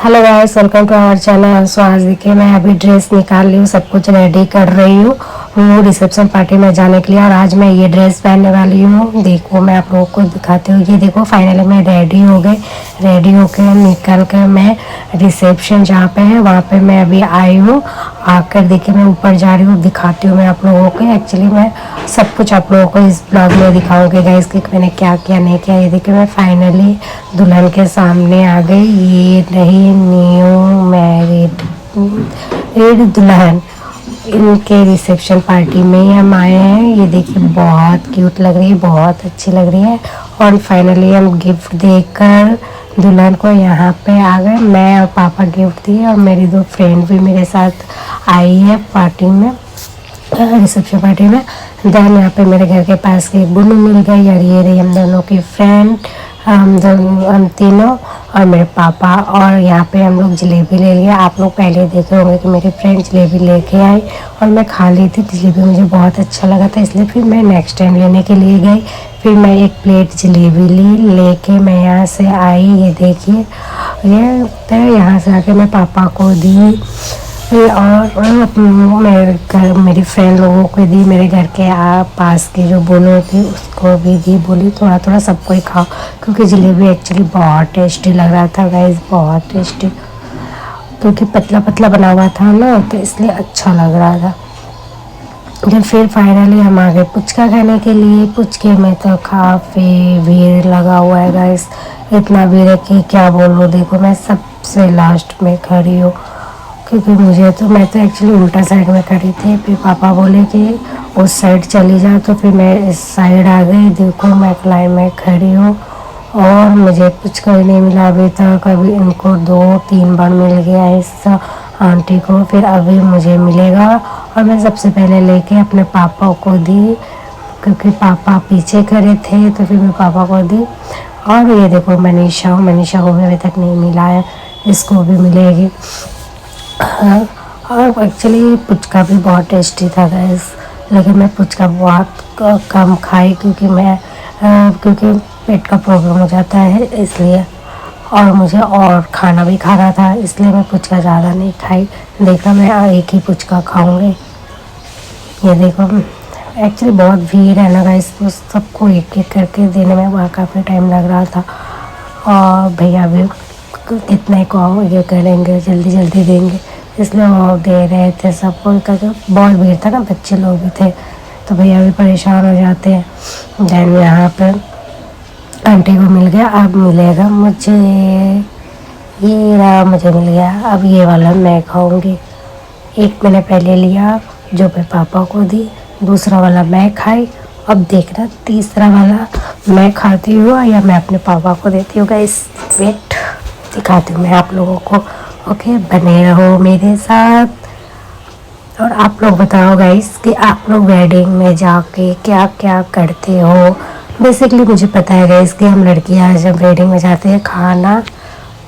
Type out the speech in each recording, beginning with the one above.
Hello guys, welcome to our channel. So आज देखिए मैं अभी ड्रेस निकाल रही हूँ, सब कुछ रेडी कर रही हूँ वो रिसेप्शन पार्टी में जाने के लिए। और आज मैं ये ड्रेस पहनने वाली हूँ। देखो मैं आप लोगों को दिखाती हूँ। ये देखो फाइनली मैं रेडी हो गई। रेडी होकर निकल कर मैं रिसेप्शन जहाँ पे है वहाँ पे मैं अभी आई हूँ। आकर देखिए मैं ऊपर जा रही हूँ, दिखाती हूँ मैं आप लोगों को। एक्चुअली मैं सब कुछ आप लोगों को इस ब्लॉग में दिखाऊंगी गाइस कि मैंने क्या किया नहीं किया। ये देखिए मैं फाइनली दुल्हन के सामने आ गई। ये रही न्यू मैरिड दुल्हन। इनके रिसेप्शन पार्टी में हम आए हैं। ये देखिए बहुत क्यूट लग रही है, बहुत अच्छी लग रही है। और फाइनली हम गिफ्ट देकर दुल्हन को यहाँ पे आ गए। मैं और पापा गिफ्ट दिए और मेरी दो फ्रेंड भी मेरे साथ आई है पार्टी में, रिसेप्शन पार्टी में। देन यहाँ पे मेरे घर के पास की एक बुनू मिल गई और ये रही हम दोनों की फ्रेंड, हम तीनों और मेरे पापा। और यहाँ पे हम लोग जलेबी ले लिया। आप लोग पहले देखे होंगे कि मेरी फ्रेंड जलेबी लेके आई और मैं खा ली थी। जलेबी मुझे बहुत अच्छा लगा था, इसलिए फिर मैं नेक्स्ट टाइम लेने के लिए गई। फिर मैं एक प्लेट जलेबी लेके मैं यहाँ से आई। ये देखिए ये तो यहाँ से आके मैं पापा को दी और मेरे घर मेरी फ्रेंड लोगों को दी। मेरे घर के पास की जो बोलो थी उसको भी दी। बोली थोड़ा थोड़ा सबको ही खाओ, क्योंकि जलेबी एक्चुअली बहुत टेस्टी लग रहा था गाइस, बहुत टेस्टी। क्योंकि पतला पतला बना हुआ था ना, तो इसलिए अच्छा लग रहा था। जब फिर फाइनली हम आ गए पुचका खाने के लिए। पुचके में तो काफ़ी भीड़ लगा हुआ है गाइस, इतना भीड़ है कि क्या बोलूँ। देखो मैं सबसे लास्ट में खड़ी हूँ, क्योंकि मैं तो एक्चुअली उल्टा साइड में खड़ी थी। फिर पापा बोले कि उस साइड चली जाओ, तो फिर मैं इस साइड आ गई। देखो मैं लाइन में खड़ी हूँ और मुझे कुछ कोई नहीं मिला अभी तक। अभी इनको 2-3 बार मिल गया इस आंटी को, फिर अभी मुझे मिलेगा। और मैं सबसे पहले लेके अपने पापा को दी, क्योंकि पापा पीछे खड़े थे, तो फिर मैं पापा को दी। और ये देखो मनीषा को भी अभी तक नहीं मिला है, इसको भी मिलेगी। और एक्चुअली पुचका भी बहुत टेस्टी था गाइस, लेकिन मैं पुचका बहुत कम खाई, क्योंकि पेट का प्रॉब्लम हो जाता है इसलिए। और मुझे और खाना भी खाना था, इसलिए मैं पुचका ज़्यादा नहीं खाई। देखा मैं एक ही पुचका खाऊंगी। ये देखो एक्चुअली बहुत भीड़ है ना गाइस, तो सबको एक एक करके देने में वहाँ काफ़ी टाइम लग रहा था। और भैया भी कितने को ये करेंगे, जल्दी जल्दी देंगे, इसलिए वो दे रहे थे सबको। क्योंकि बहुत भीड़ था ना, बच्चे लोग भी थे, तो भैया भी परेशान हो जाते हैं। देन यहाँ पे आंटी को मिल गया, अब मिलेगा मुझे। ये रहा, मुझे मिल गया। अब ये वाला मैं खाऊंगी। एक मैंने पहले लिया जो मैं पापा को दी, दूसरा वाला मैं खाई। अब देखना तीसरा वाला मैं खाती हूँ या मैं अपने पापा को देती हूँ गाइस। वेट दिखाती हूँ मैं आप लोगों को। ओके, बने रहो मेरे साथ। और आप लोग बताओ गाइस कि आप लोग वेडिंग में जाके क्या क्या करते हो। बेसिकली मुझे पता है गाइस कि हम लड़कियां जब वेडिंग में जाते हैं खाना,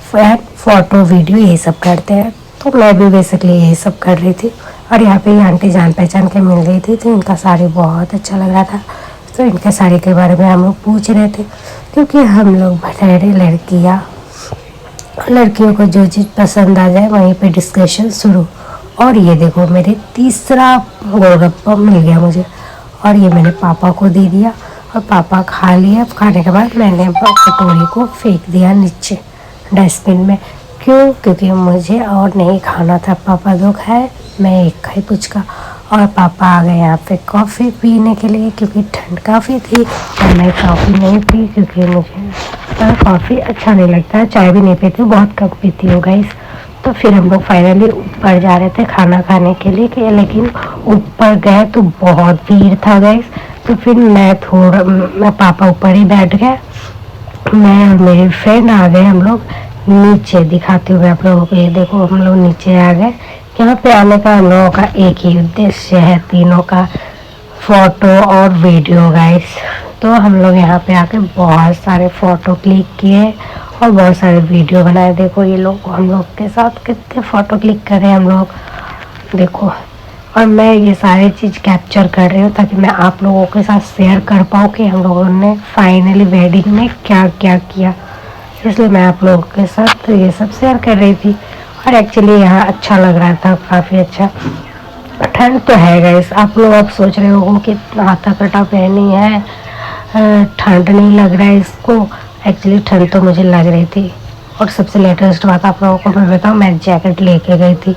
फोटो, वीडियो ये सब करते हैं। तो मैं भी बेसिकली यही सब कर रही थी। और यहाँ पे आंटी जान पहचान के मिल रही थी, तो इनका साड़ी बहुत अच्छा लग रहा था। तो इनके साड़ी के बारे में हम लोग पूछ रहे थे, क्योंकि हम लोग बड़े लड़कियों को जो चीज़ पसंद आ जाए वहीं पे डिस्कशन शुरू। और ये देखो मेरे तीसरा गोलगप्पा मिल गया मुझे, और ये मैंने पापा को दे दिया और पापा खा लिया। खाने के बाद मैंने कटोरी को फेंक दिया नीचे डस्टबिन में। क्यों? क्योंकि मुझे और नहीं खाना था। पापा दो खाए, मैं एक खाई पुचका। और पापा आ गए यहाँ पे कॉफ़ी पीने के लिए, क्योंकि ठंड काफ़ी थी और मैं कॉफ़ी नहीं पी, क्योंकि मुझे कॉफ़ी अच्छा नहीं लगता है। चाय भी नहीं पीती, बहुत कम पीती हूँ गाइस। तो फिर हम लोग फाइनली ऊपर जा रहे थे खाना खाने के लिए, लेकिन ऊपर गए तो बहुत भीड़ था गाइस। तो फिर मैं पापा ऊपर ही बैठ गए, मैं और मेरी फ्रेंड आ गए हम लोग नीचे। दिखाती हूँ आप लोगों को। ये देखो हम लोग नीचे आ गए। यहाँ पे आने का हम लोगों का एक ही उद्देश्य है, तीनों का, फोटो और वीडियो गाइस। तो हम लोग यहाँ पे आके बहुत सारे फ़ोटो क्लिक किए और बहुत सारे वीडियो बनाए। देखो ये लोग हम लोग के साथ कितने फ़ोटो क्लिक कर रहे हैं हम लोग, देखो। और मैं ये सारी चीज़ कैप्चर कर रही हूँ ताकि मैं आप लोगों के साथ शेयर कर पाऊँ कि हम लोगों ने फाइनली वेडिंग में क्या क्या किया। इसलिए मैं आप लोगों के साथ ये सब शेयर कर रही थी। और एक्चुअली यहाँ अच्छा लग रहा था, काफ़ी अच्छा। ठंड तो है गाइस, आप लोग अब सोच रहे हो कि हाथा कटा पहनी है, ठंड नहीं लग रहा है इसको। एक्चुअली ठंड तो मुझे लग रही थी। और सबसे लेटेस्ट बात आप लोगों को मैं बताऊँ, मैं जैकेट लेके गई थी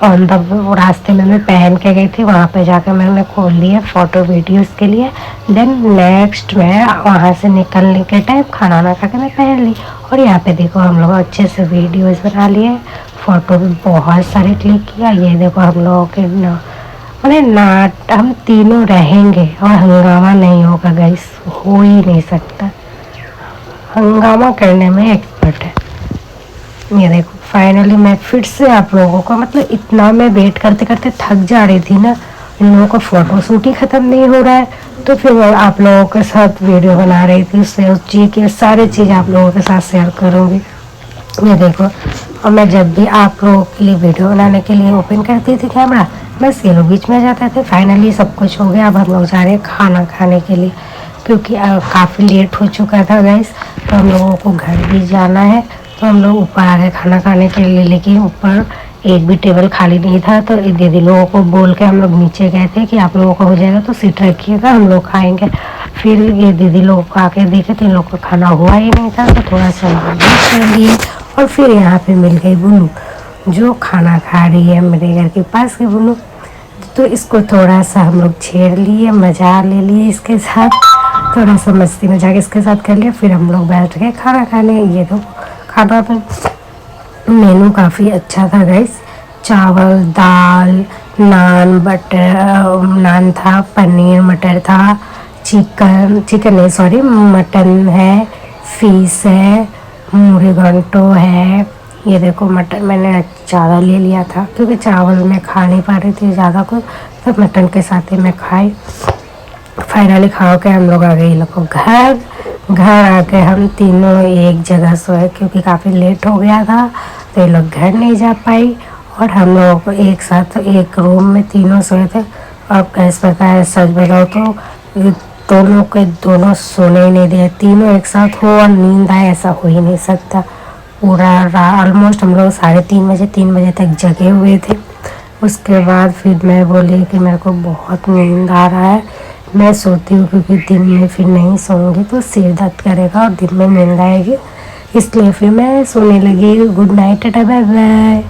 ऑन द रास्ते में, मैं पहन के गई थी। वहाँ पे जाकर मैंने खोल लिया फ़ोटो वीडियोस के लिए। देन नेक्स्ट मैं वहाँ से निकलने के टाइम खाना ना खा के मैं पहन ली। और यहाँ पे देखो हम लोग अच्छे से वीडियोस बना लिए, फ़ोटो भी बहुत सारे क्लिक किया। ये देखो हम लोगों के नाट हम तीनों रहेंगे और हंगामा नहीं होगा गाइस, हो ही नहीं सकता। हंगामा करने में एक्सपर्ट है। ये देखो फाइनली मैं फिर से आप लोगों को इतना मैं वेट करते करते थक जा रही थी ना, इन लोगों का फ़ोटो शूट ही ख़त्म नहीं हो रहा है। तो फिर मैं आप लोगों के साथ वीडियो बना रही थी, सोची कि सारी चीज़ आप लोगों के साथ शेयर करूँगी। ये देखो, और मैं जब भी आप लोगों के लिए वीडियो बनाने के लिए ओपन करती थी कैमरा, बस ये लोग बीच में जाते थे। फाइनली सब कुछ हो गया, अब हम लोग जा रहे हैं खाना खाने के लिए, क्योंकि काफ़ी लेट हो चुका था गाइस। तो हम लोगों को घर भी जाना है, तो हम लोग ऊपर आ गए खाना खाने के लिए। लेकिन ऊपर एक भी टेबल खाली नहीं था, तो दीदी लोगों को बोल के हम लोग नीचे गए थे कि आप लोगों का हो जाएगा तो सीट रखिएगा, हम लोग खाएंगे। फिर ये दीदी लोगों को आके देखे तो इन लोग का खाना हुआ ही नहीं था, तो थोड़ा सा कर लिए। और फिर यहाँ पे मिल गई बुनू, जो खाना खा रही है मेरे घर के पास की बुनू। तो इसको थोड़ा सा हम लोग छेड़ लिए, मजा ले लिए इसके साथ, थोड़ा सा मस्ती मजाक इसके साथ कर लिया। फिर हम लोग बैठ गए खाना खाने। ये तो खाना में मेनू काफ़ी अच्छा था गाइस, चावल, दाल, नान, बटर नान था, पनीर मटर था, चिकन नहीं सॉरी मटन है, फिश है, मुर्गंटो है। ये देखो मटन मैंने ज़्यादा ले लिया था क्योंकि चावल मैं खा नहीं पा रही थी ज़्यादा कुछ, तो मटन के साथ ही मैं खाई। फाइनली खा के हम लोग आ गए लोग घर आके हम तीनों एक जगह सोए, क्योंकि काफ़ी लेट हो गया था तो ये लोग घर नहीं जा पाई। और हम लोगों को एक साथ एक रूम में तीनों सोए थे। और कैसे पता है, सच बताओ तो दोनों के दोनों सोने ही नहीं दिए, तीनों एक साथ हो और नींद आए ऐसा हो ही नहीं सकता। पूरा ऑलमोस्ट हम लोग 3:30 बजे तक जगे हुए थे। उसके बाद फिर मैं बोली कि मेरे को बहुत नींद आ रहा है, मैं सोती हूँ, क्योंकि दिन में फिर नहीं सोऊंगी तो सिर दर्द करेगा और दिन में नींद आएगी, इसलिए फिर मैं सोने लगी। Good night, tata, bye bye.